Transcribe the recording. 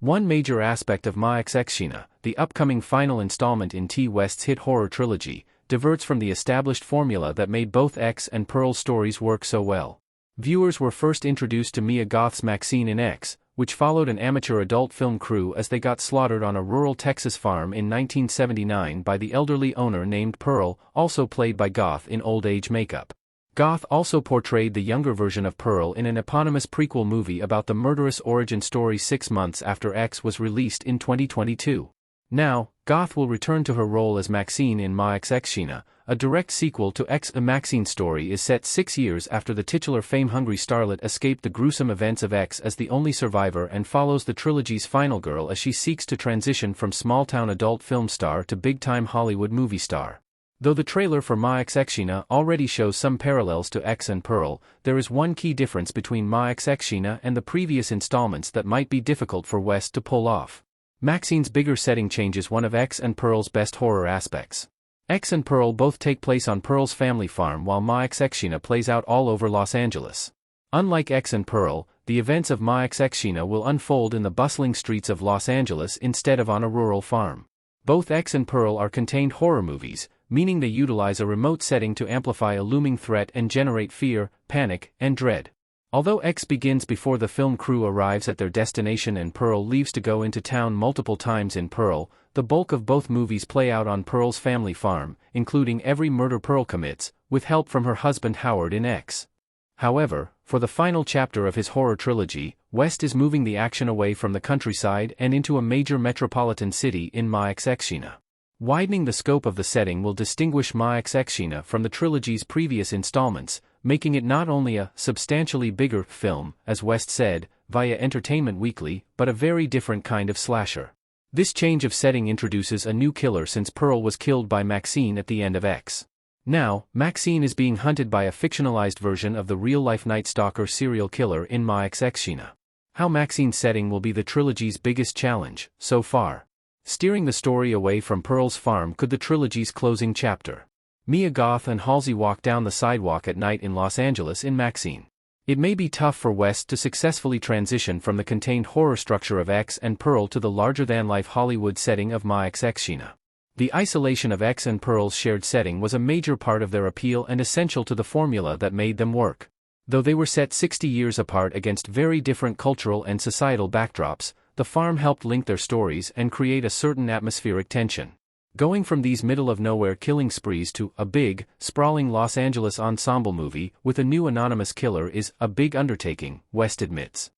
One major aspect of Ma Extravaganza, the upcoming final installment in T. West's hit horror trilogy, diverts from the established formula that made both X and Pearl's stories work so well. Viewers were first introduced to Mia Goth's Maxine in X, which followed an amateur adult film crew as they got slaughtered on a rural Texas farm in 1979 by the elderly owner named Pearl, also played by Goth in old-age makeup. Goth also portrayed the younger version of Pearl in an eponymous prequel movie about the murderous origin story 6 months after X was released in 2022. Now, Goth will return to her role as Maxine in Ma Extravaganza, a direct sequel to X. The Maxine story is set 6 years after the titular fame-hungry starlet escaped the gruesome events of X as the only survivor and follows the trilogy's final girl as she seeks to transition from small-town adult film star to big-time Hollywood movie star. Though the trailer for Ma Extravaganza already shows some parallels to X and Pearl, there is one key difference between Ma Extravaganza and the previous installments that might be difficult for West to pull off. Maxine's bigger setting changes one of X and Pearl's best horror aspects. X and Pearl both take place on Pearl's family farm while Ma Extravaganza plays out all over Los Angeles. Unlike X and Pearl, the events of Ma Extravaganza will unfold in the bustling streets of Los Angeles instead of on a rural farm. Both X and Pearl are contained horror movies, meaning they utilize a remote setting to amplify a looming threat and generate fear, panic, and dread. Although X begins before the film crew arrives at their destination and Pearl leaves to go into town multiple times in Pearl, the bulk of both movies play out on Pearl's family farm, including every murder Pearl commits, with help from her husband Howard in X. However, for the final chapter of his horror trilogy, West is moving the action away from the countryside and into a major metropolitan city in Ma Extravaganza. Widening the scope of the setting will distinguish Ma Extravaganza from the trilogy's previous installments, making it not only a substantially bigger film, as West said, via Entertainment Weekly, but a very different kind of slasher. This change of setting introduces a new killer since Pearl was killed by Maxine at the end of X. Now, Maxine is being hunted by a fictionalized version of the real-life Night Stalker serial killer in Ma Extravaganza. How Maxine's setting will be the trilogy's biggest challenge, so far. Steering the story away from Pearl's farm could the trilogy's closing chapter. Mia Goth and Halsey walk down the sidewalk at night in Los Angeles in Maxine. It may be tough for West to successfully transition from the contained horror structure of X and Pearl to the larger-than-life Hollywood setting of Ma Extravaganza. The isolation of X and Pearl's shared setting was a major part of their appeal and essential to the formula that made them work. Though they were set 60 years apart against very different cultural and societal backdrops, the farm helped link their stories and create a certain atmospheric tension. Going from these middle-of-nowhere killing sprees to a big, sprawling Los Angeles ensemble movie with a new anonymous killer is a big undertaking, West admits.